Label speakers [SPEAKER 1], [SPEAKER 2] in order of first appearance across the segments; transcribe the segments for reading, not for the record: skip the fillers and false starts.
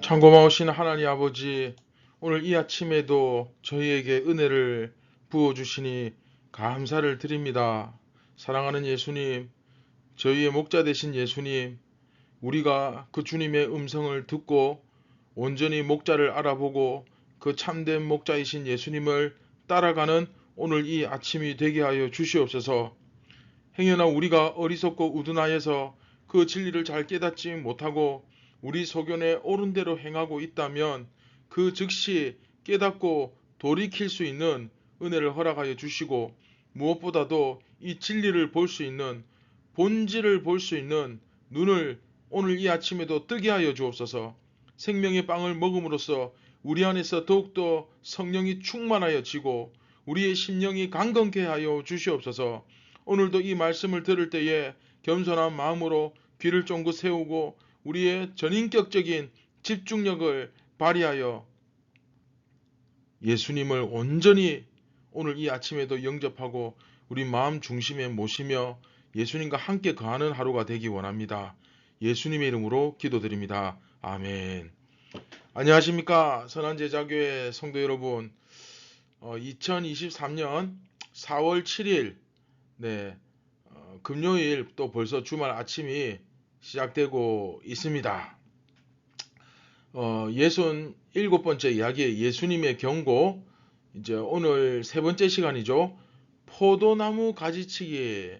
[SPEAKER 1] 참 고마우신 하나님 아버지, 오늘 이 아침에도 저희에게 은혜를 부어주시니 감사를 드립니다. 사랑하는 예수님, 저희의 목자 되신 예수님, 우리가 그 주님의 음성을 듣고 온전히 목자를 알아보고 그 참된 목자이신 예수님을 따라가는 오늘 이 아침이 되게 하여 주시옵소서. 행여나 우리가 어리석고 우둔하여서 그 진리를 잘 깨닫지 못하고 우리 소견에 옳은 대로 행하고 있다면 그 즉시 깨닫고 돌이킬 수 있는 은혜를 허락하여 주시고, 무엇보다도 이 진리를 볼 수 있는, 본질을 볼 수 있는 눈을 오늘 이 아침에도 뜨게 하여 주옵소서. 생명의 빵을 먹음으로써 우리 안에서 더욱더 성령이 충만하여지고 우리의 심령이 강건케 하여 주시옵소서. 오늘도 이 말씀을 들을 때에 겸손한 마음으로 귀를 쫑긋 세우고 우리의 전인격적인 집중력을 발휘하여 예수님을 온전히 오늘 이 아침에도 영접하고 우리 마음 중심에 모시며 예수님과 함께 거하는 하루가 되기 원합니다. 예수님의 이름으로 기도드립니다. 아멘. 안녕하십니까, 선한제자교회 성도 여러분. 2023년 4월 7일 금요일, 또 벌써 주말 아침이 시작되고 있습니다. 67번째 이야기, 예수님의 경고. 이제 오늘 세 번째 시간이죠. 포도나무 가지치기.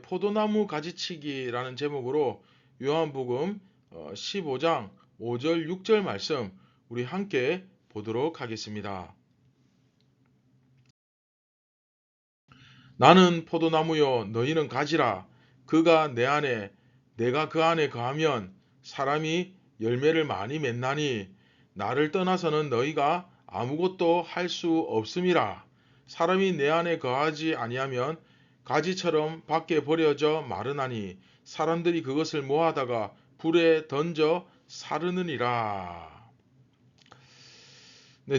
[SPEAKER 1] 포도나무 가지치기라는 제목으로 요한복음 15장 5절 6절 말씀 우리 함께 보도록 하겠습니다. 나는 포도나무요 너희는 가지라. 그가 내 안에 내가 그 안에 거하면 사람이 열매를 많이 맺나니 나를 떠나서는 너희가 아무것도 할 수 없음이라. 사람이 내 안에 거하지 아니하면 가지처럼 밖에 버려져 마르나니 사람들이 그것을 모아다가 불에 던져 사르느니라.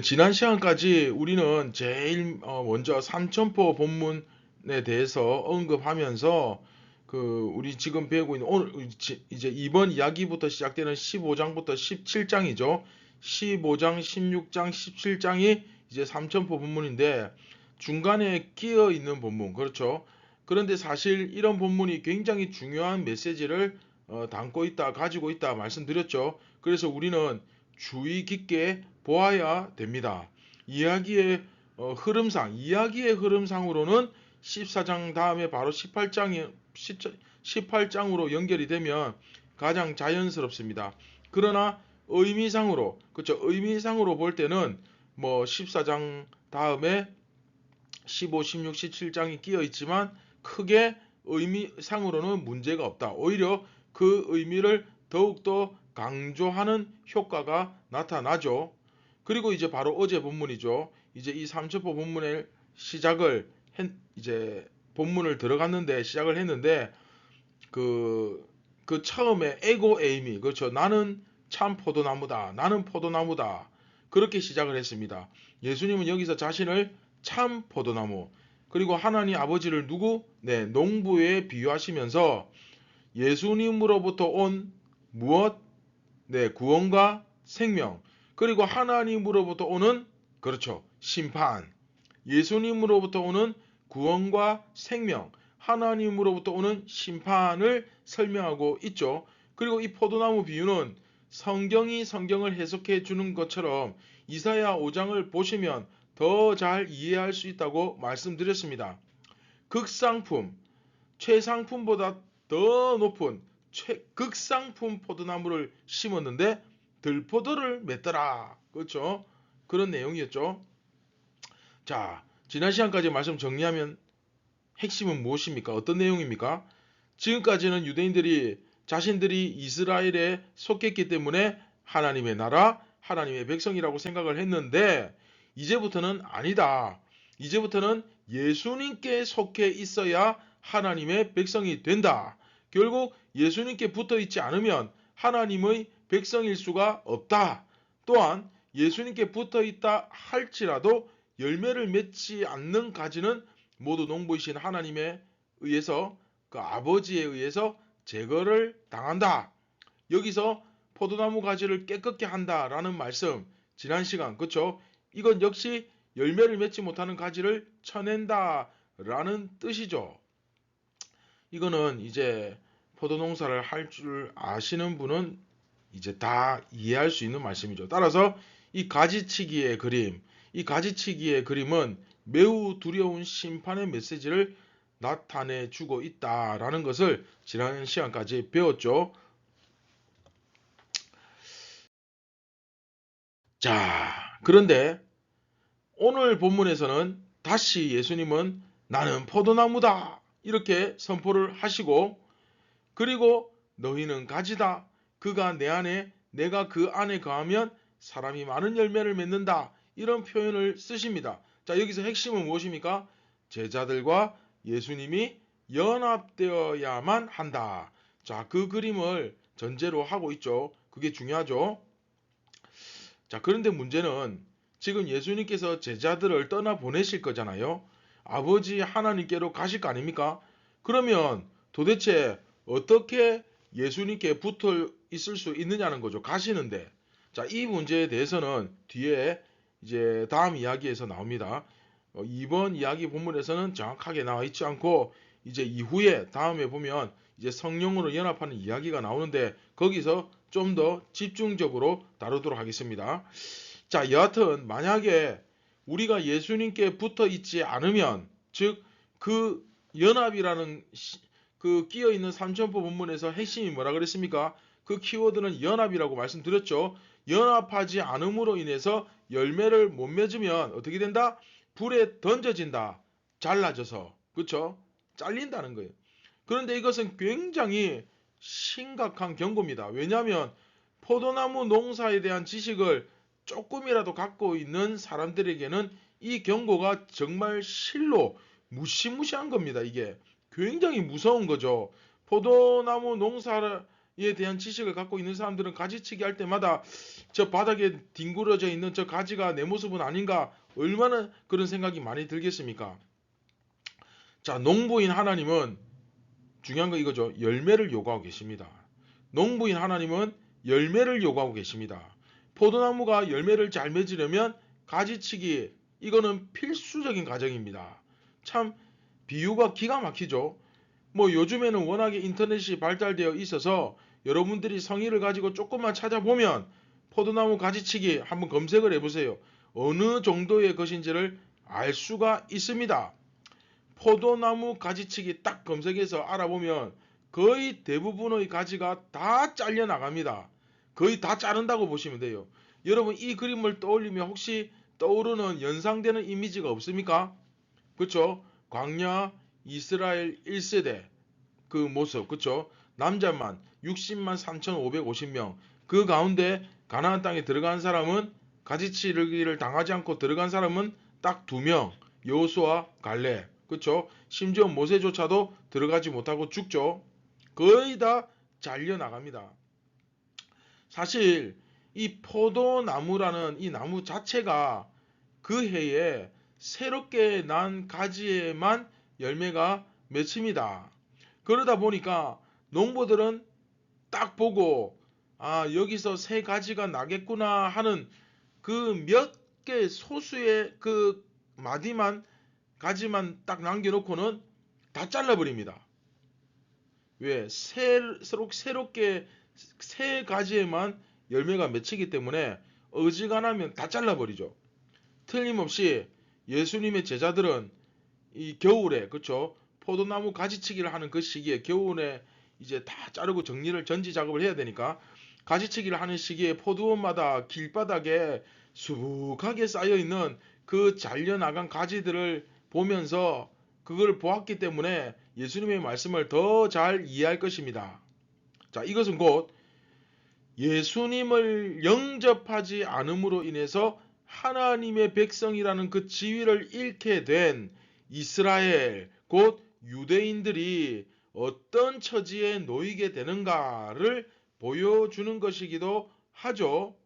[SPEAKER 1] 지난 시간까지 우리는 제일 먼저 삼천포 본문에 대해서 언급하면서 우리 지금 배우고 있는 오늘 이제 이번 이야기부터 시작되는 15장부터 17장이죠. 15장, 16장, 17장이 이제 삼천포 본문인데 중간에 끼어 있는 본문, 그렇죠. 그런데 사실 이런 본문이 굉장히 중요한 메시지를 담고 있다, 가지고 있다 말씀드렸죠. 그래서 우리는 주의 깊게 보아야 됩니다. 이야기의 흐름상으로는 14장 다음에 바로 18장으로 연결이 되면 가장 자연스럽습니다. 그러나 의미상으로, 그렇죠, 의미상으로 볼 때는 14장 다음에 15, 16, 17장이 끼어 있지만 크게 의미상으로는 문제가 없다. 오히려 그 의미를 더욱더 강조하는 효과가 나타나죠. 그리고 이제 바로 어제 본문이죠. 이제 이 삼천포 본문의 이제 본문을 들어갔는데 시작을 했는데 그 처음에 에고 에이미, 그렇죠. 나는 참 포도나무다. 나는 포도나무다. 그렇게 시작을 했습니다. 예수님은 여기서 자신을 참 포도나무, 그리고 하나님 아버지를 농부에 비유하시면서 예수님으로부터 온 무엇? 구원과 생명, 그리고 하나님으로부터 오는, 그렇죠, 심판. 예수님으로부터 오는 구원과 생명, 하나님으로부터 오는 심판을 설명하고 있죠. 그리고 이 포도나무 비유는 성경이 성경을 해석해 주는 것처럼 이사야 5장을 보시면 더 잘 이해할 수 있다고 말씀드렸습니다. 극상품, 최상품보다 더 높은 극상품 포도나무를 심었는데 들포도를 맺더라. 그렇죠? 그런 내용이었죠. 자, 지난 시간까지 말씀 정리하면 핵심은 무엇입니까? 어떤 내용입니까? 지금까지는 유대인들이 자신들이 이스라엘에 속했기 때문에 하나님의 나라, 하나님의 백성이라고 생각을 했는데 이제부터는 아니다. 이제부터는 예수님께 속해 있어야 하나님의 백성이 된다. 결국 예수님께 붙어 있지 않으면 하나님의 백성일 수가 없다. 또한 예수님께 붙어 있다 할지라도 열매를 맺지 않는 가지는 모두 농부이신 하나님에 의해서, 그 아버지에 의해서 제거를 당한다. 여기서 포도나무 가지를 깨끗게 한다라는 말씀, 지난 시간, 그쵸? 이건 역시 열매를 맺지 못하는 가지를 쳐낸다라는 뜻이죠. 이거는 이제 포도 농사를 할 줄 아시는 분은 이제 다 이해할 수 있는 말씀이죠. 따라서 이 가지치기의 그림, 이 가지치기의 그림은 매우 두려운 심판의 메시지를 나타내 주고 있다라는 것을 지난 시간까지 배웠죠. 자, 그런데 오늘 본문에서는 다시 예수님은 나는 포도나무다 이렇게 선포를 하시고, 그리고 너희는 가지다. 그가 내 안에 내가 그 안에 거하면 사람이 많은 열매를 맺는다. 이런 표현을 쓰십니다. 자, 여기서 핵심은 무엇입니까? 제자들과 예수님이 연합되어야만 한다. 자, 그 그림을 전제로 하고 있죠. 그게 중요하죠. 자, 그런데 문제는 지금 예수님께서 제자들을 떠나 보내실 거잖아요. 아버지 하나님께로 가실 거 아닙니까? 그러면 도대체 어떻게 예수님께 붙어 있을 수 있느냐는 거죠. 가시는데. 자, 이 문제에 대해서는 뒤에 이제 다음 이야기에서 나옵니다. 이번 이야기 본문에서는 정확하게 나와 있지 않고 이제 이후에 다음에 보면 이제 성령으로 연합하는 이야기가 나오는데 거기서 좀 더 집중적으로 다루도록 하겠습니다. 자, 여하튼 만약에 우리가 예수님께 붙어 있지 않으면, 즉 그 연합이라는 그 끼어 있는 삼천포 본문에서 핵심이 뭐라 그랬습니까? 그 키워드는 연합이라고 말씀드렸죠. 연합하지 않음으로 인해서 열매를 못 맺으면 어떻게 된다? 불에 던져진다. 잘라져서. 그렇죠? 잘린다는 거예요. 그런데 이것은 굉장히 심각한 경고입니다. 왜냐하면 포도나무 농사에 대한 지식을 조금이라도 갖고 있는 사람들에게는 이 경고가 정말 실로 무시무시한 겁니다. 이게 굉장히 무서운 거죠. 포도나무 농사에 대한 지식을 갖고 있는 사람들은 가지치기 할 때마다 저 바닥에 뒹굴어져 있는 저 가지가 내 모습은 아닌가, 얼마나 그런 생각이 많이 들겠습니까? 자, 농부인 하나님은 중요한 거 이거죠. 열매를 요구하고 계십니다. 농부인 하나님은 열매를 요구하고 계십니다. 포도나무가 열매를 잘 맺으려면 가지치기, 이거는 필수적인 과정입니다. 참 비유가 기가 막히죠. 뭐 요즘에는 워낙에 인터넷이 발달되어 있어서 여러분들이 성의를 가지고 조금만 찾아보면 포도나무 가지치기 한번 검색을 해보세요. 어느 정도의 것인지를 알 수가 있습니다. 포도나무 가지치기 딱 검색해서 알아보면 거의 대부분의 가지가 다 잘려 나갑니다. 거의 다 자른다고 보시면 돼요. 여러분, 이 그림을 떠올리면 혹시 떠오르는 연상되는 이미지가 없습니까? 그쵸? 광야 이스라엘 1세대 그 모습, 그쵸? 남자만 60만 3,550명, 그 가운데 가나안 땅에 들어간 사람은, 가지치기를 당하지 않고 들어간 사람은 딱 2명, 여호수아 갈렙. 그쵸? 심지어 모세조차도 들어가지 못하고 죽죠. 거의 다 잘려 나갑니다. 사실 이 포도나무라는 이 나무 자체가 그 해에 새롭게 난 가지에만 열매가 맺힙니다. 그러다 보니까 농부들은 딱 보고, 아, 여기서 새 가지가 나겠구나 하는 그 몇 개 소수의 그 마디만, 가지만 딱 남겨놓고는 다 잘라버립니다. 왜? 새롭게 새 가지에만 열매가 맺히기 때문에 어지간하면 다 잘라버리죠. 틀림없이 예수님의 제자들은 이 겨울에, 그쵸? 포도나무 가지치기를 하는 그 시기에, 겨울에 이제 다 자르고 정리를, 전지 작업을 해야 되니까 가지치기를 하는 시기에 포도원마다 길바닥에 수북하게 쌓여있는 그 잘려나간 가지들을 보면서 그걸 보았기 때문에 예수님의 말씀을 더 잘 이해할 것입니다. 자, 이것은 곧 예수님을 영접하지 않음으로 인해서 하나님의 백성이라는 그 지위를 잃게 된 이스라엘, 곧 유대인들이 어떤 처지에 놓이게 되는가를 보여주는 것이기도 하죠.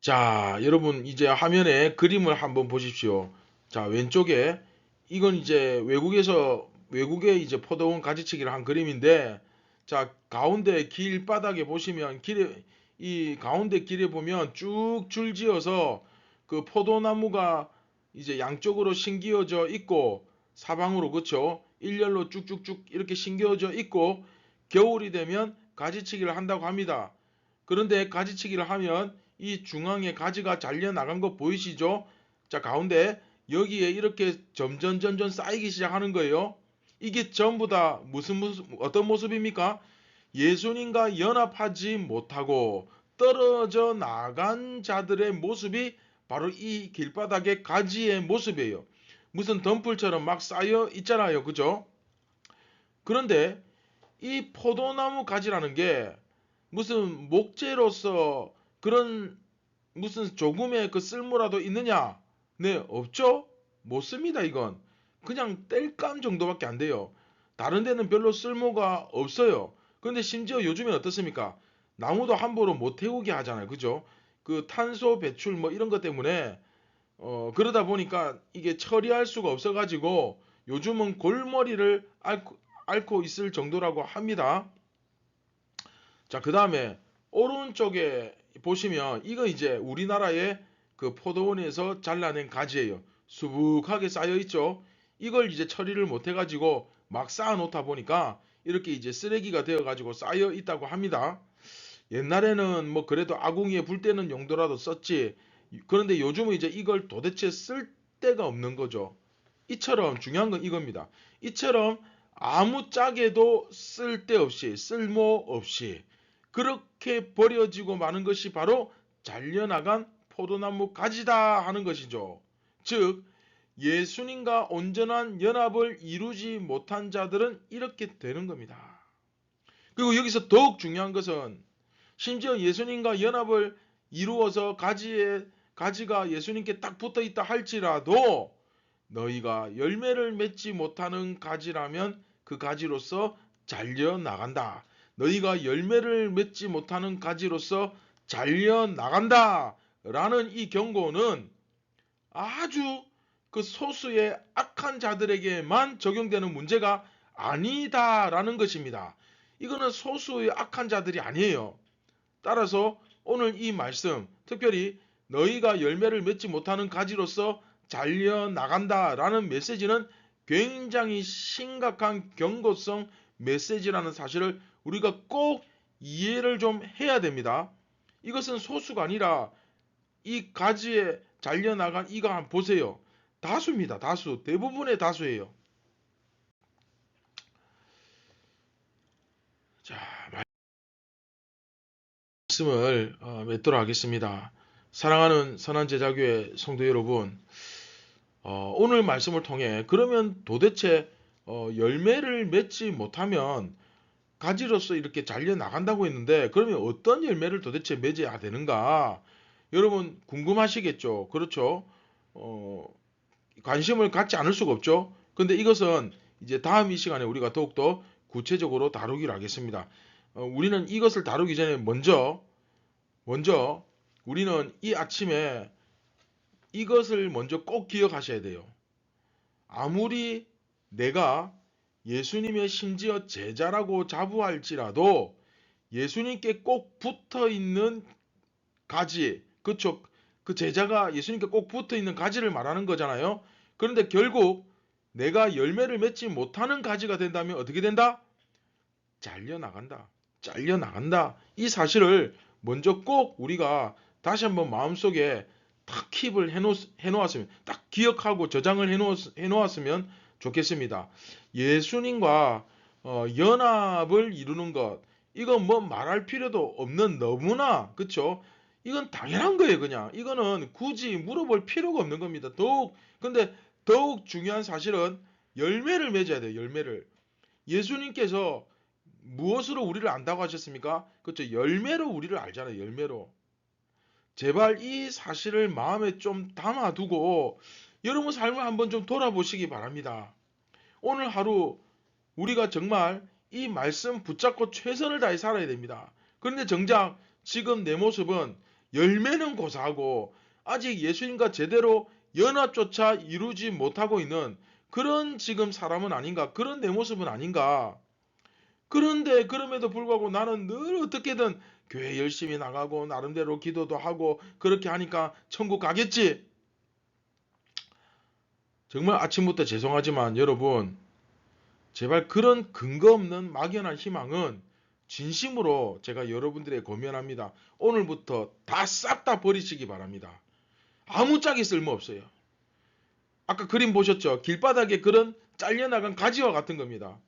[SPEAKER 1] 자, 여러분 이제 화면에 그림을 한번 보십시오. 자, 왼쪽에 이건 이제 외국에서 외국의 이제 포도원 가지치기를 한 그림인데, 자, 가운데 길바닥에 보시면 이 가운데 길에 보면 쭉 줄지어서 그 포도나무가 이제 양쪽으로 심기어져 있고, 사방으로, 그쵸? 일렬로 쭉쭉쭉 이렇게 심겨져 있고, 겨울이 되면 가지치기를 한다고 합니다. 그런데 가지치기를 하면 이 중앙에 가지가 잘려 나간 거 보이시죠? 자, 가운데 여기에 이렇게 점점 쌓이기 시작하는 거예요. 이게 전부 다 어떤 모습입니까? 예수님과 연합하지 못하고 떨어져 나간 자들의 모습이 바로 이 길바닥의 가지의 모습이에요. 무슨 덤불처럼 막 쌓여 있잖아요. 그죠? 그런데 이 포도나무 가지라는 게 무슨 목재로서 그런 무슨 조금의 그 쓸모라도 있느냐? 네, 없죠? 못 씁니다, 이건. 그냥 땔감 정도밖에 안 돼요. 다른 데는 별로 쓸모가 없어요. 그런데 심지어 요즘엔 어떻습니까? 나무도 함부로 못 태우게 하잖아요. 그죠? 그 탄소 배출 뭐 이런 것 때문에 그러다 보니까 이게 처리할 수가 없어가지고 요즘은 골머리를 앓고 있을 정도라고 합니다. 자, 그 다음에 오른쪽에 보시면 이거 이제 우리나라의 그 포도원에서 잘라낸 가지예요. 수북하게 쌓여 있죠. 이걸 이제 처리를 못 해가지고 막 쌓아 놓다 보니까 이렇게 이제 쓰레기가 되어가지고 쌓여 있다고 합니다. 옛날에는 뭐 그래도 아궁이에 불 때는 용도라도 썼지. 그런데 요즘은 이제 이걸 도대체 쓸 데가 없는 거죠. 이처럼 중요한 건 이겁니다. 이처럼 아무 짝에도 쓸데없이 쓸모없이 그렇게 버려지고 마는 것이 바로 잘려나간 포도나무 가지다 하는 것이죠. 즉 예수님과 온전한 연합을 이루지 못한 자들은 이렇게 되는 겁니다. 그리고 여기서 더욱 중요한 것은 심지어 예수님과 연합을 이루어서 가지가 예수님께 딱 붙어 있다 할지라도 너희가 열매를 맺지 못하는 가지라면 그 가지로서 잘려 나간다. 너희가 열매를 맺지 못하는 가지로서 잘려 나간다. 라는 이 경고는 아주 그 소수의 악한 자들에게만 적용되는 문제가 아니다라는 것입니다. 이거는 소수의 악한 자들이 아니에요. 따라서 오늘 이 말씀, 특별히 너희가 열매를 맺지 못하는 가지로서 잘려 나간다라는 메시지는 굉장히 심각한 경고성 메시지라는 사실을 우리가 꼭 이해를 좀 해야 됩니다. 이것은 소수가 아니라 이 가지에 잘려 나간 이거 한번 보세요. 다수입니다. 다수. 대부분의 다수예요. 자, 말씀을 맺도록 하겠습니다. 사랑하는 선한제자교회 성도 여러분, 오늘 말씀을 통해 그러면 도대체 열매를 맺지 못하면 가지로서 이렇게 잘려 나간다고 했는데 그러면 어떤 열매를 도대체 맺어야 되는가? 여러분 궁금하시겠죠? 그렇죠? 어, 관심을 갖지 않을 수가 없죠. 근데 이것은 이제 다음 이 시간에 우리가 더욱더 구체적으로 다루기로 하겠습니다. 우리는 이것을 다루기 전에 먼저 우리는 이 아침에 이것을 먼저 꼭 기억하셔야 돼요. 아무리 내가 예수님의 심지어 제자라고 자부할지라도 예수님께 꼭 붙어 있는 가지, 그쵸? 그 제자가 예수님께 꼭 붙어 있는 가지를 말하는 거잖아요. 그런데 결국 내가 열매를 맺지 못하는 가지가 된다면 어떻게 된다? 잘려나간다. 잘려나간다. 이 사실을 먼저 꼭 우리가 다시 한번 마음속에 딱 킵을 해놓았으면, 딱 기억하고 저장을 해놓았으면 좋겠습니다. 예수님과 연합을 이루는 것, 이건 뭐 말할 필요도 없는 너무나, 그쵸? 이건 당연한 거예요, 그냥. 이거는 굳이 물어볼 필요가 없는 겁니다. 근데 더욱 중요한 사실은 열매를 맺어야 돼요, 열매를. 예수님께서 무엇으로 우리를 안다고 하셨습니까? 그렇죠. 열매로 우리를 알잖아요. 열매로. 제발 이 사실을 마음에 좀 담아두고 여러분 삶을 한번 좀 돌아보시기 바랍니다. 오늘 하루 우리가 정말 이 말씀 붙잡고 최선을 다해 살아야 됩니다. 그런데 정작 지금 내 모습은 열매는 고사하고 아직 예수님과 제대로 연합조차 이루지 못하고 있는 그런 지금 사람은 아닌가? 그런 내 모습은 아닌가? 그런데 그럼에도 불구하고 나는 늘 어떻게든 교회 열심히 나가고 나름대로 기도도 하고 그렇게 하니까 천국 가겠지? 정말 아침부터 죄송하지만 여러분, 제발 그런 근거 없는 막연한 희망은 진심으로 제가 여러분들에게 권면합니다. 오늘부터 다 싹 다 버리시기 바랍니다. 아무짝에 쓸모없어요. 아까 그림 보셨죠? 길바닥에 그런 잘려나간 가지와 같은 겁니다.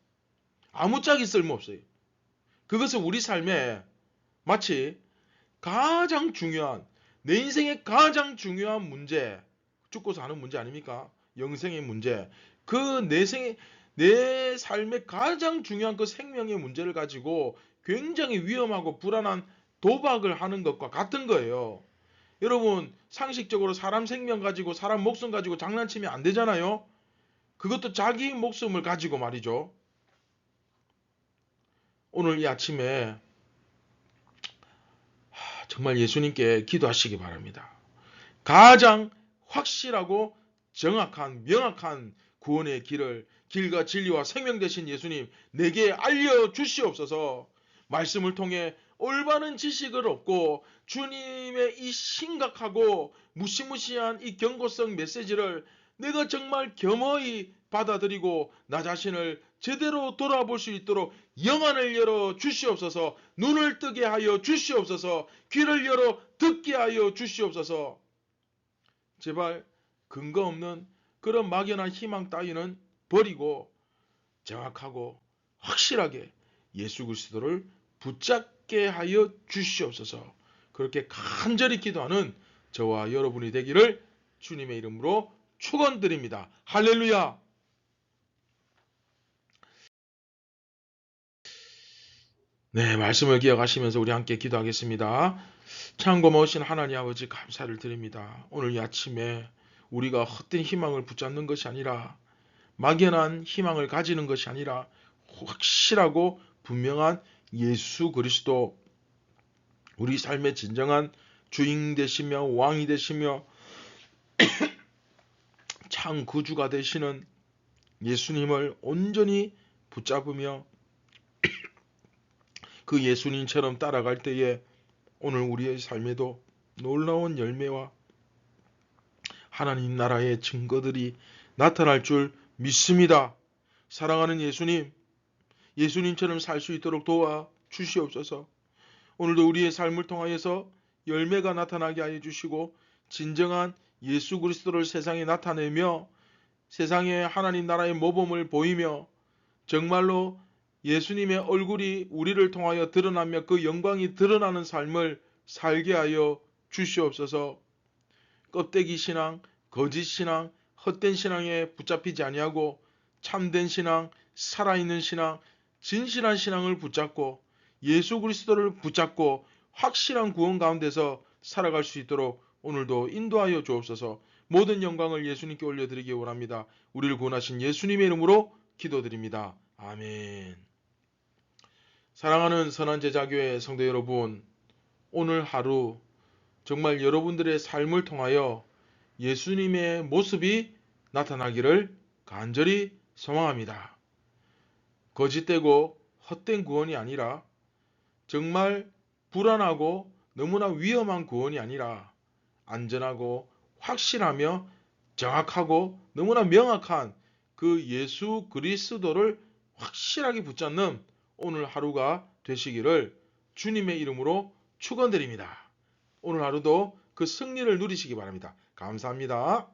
[SPEAKER 1] 아무짝에 쓸모없어요. 그것은 우리 삶에 마치 가장 중요한, 내 인생의 가장 중요한 문제, 죽고 사는 문제 아닙니까? 영생의 문제. 내 삶의 가장 중요한 그 생명의 문제를 가지고 굉장히 위험하고 불안한 도박을 하는 것과 같은 거예요. 여러분, 상식적으로 사람 생명 가지고 사람 목숨 가지고 장난치면 안 되잖아요. 그것도 자기 목숨을 가지고 말이죠. 오늘 이 아침에 정말 예수님께 기도하시기 바랍니다. 가장 확실하고 정확한 명확한 구원의 길과 진리와 생명 되신 예수님 내게 알려주시옵소서. 말씀을 통해 올바른 지식을 얻고 주님의 이 심각하고 무시무시한 이 경고성 메시지를 내가 정말 겸허히 받아들이고 나 자신을 제대로 돌아볼 수 있도록 영안을 열어 주시옵소서. 눈을 뜨게 하여 주시옵소서. 귀를 열어 듣게 하여 주시옵소서. 제발 근거 없는 그런 막연한 희망 따위는 버리고 정확하고 확실하게 예수 그리스도를 붙잡게 하여 주시옵소서. 그렇게 간절히 기도하는 저와 여러분이 되기를 주님의 이름으로 축원드립니다. 할렐루야. 네, 말씀을 기억하시면서 우리 함께 기도하겠습니다. 참 고마우신 하나님 아버지 감사를 드립니다. 오늘 이 아침에 우리가 헛된 희망을 붙잡는 것이 아니라 막연한 희망을 가지는 것이 아니라 확실하고 분명한 예수 그리스도, 우리 삶의 진정한 주인 되시며 왕이 되시며 참 구주가 되시는 예수님을 온전히 붙잡으며 그 예수님처럼 따라갈 때에 오늘 우리의 삶에도 놀라운 열매와 하나님 나라의 증거들이 나타날 줄 믿습니다. 사랑하는 예수님, 예수님처럼 살 수 있도록 도와 주시옵소서. 오늘도 우리의 삶을 통하여서 열매가 나타나게 하여 주시고 진정한 예수 그리스도를 세상에 나타내며 세상에 하나님 나라의 모범을 보이며 정말로 예수님의 얼굴이 우리를 통하여 드러나며 그 영광이 드러나는 삶을 살게 하여 주시옵소서. 껍데기 신앙, 거짓 신앙, 헛된 신앙에 붙잡히지 아니하고 참된 신앙, 살아있는 신앙, 진실한 신앙을 붙잡고 예수 그리스도를 붙잡고 확실한 구원 가운데서 살아갈 수 있도록 오늘도 인도하여 주옵소서. 모든 영광을 예수님께 올려드리기 원합니다. 우리를 구원하신 예수님의 이름으로 기도드립니다. 아멘. 사랑하는 선한제자교회 성도 여러분, 오늘 하루 정말 여러분들의 삶을 통하여 예수님의 모습이 나타나기를 간절히 소망합니다. 거짓되고 헛된 구원이 아니라 정말 불안하고 너무나 위험한 구원이 아니라 안전하고 확실하며 정확하고 너무나 명확한 그 예수 그리스도를 확실하게 붙잡는 오늘 하루가 되시기를 주님의 이름으로 축원드립니다. 오늘 하루도 그 승리를 누리시기 바랍니다. 감사합니다.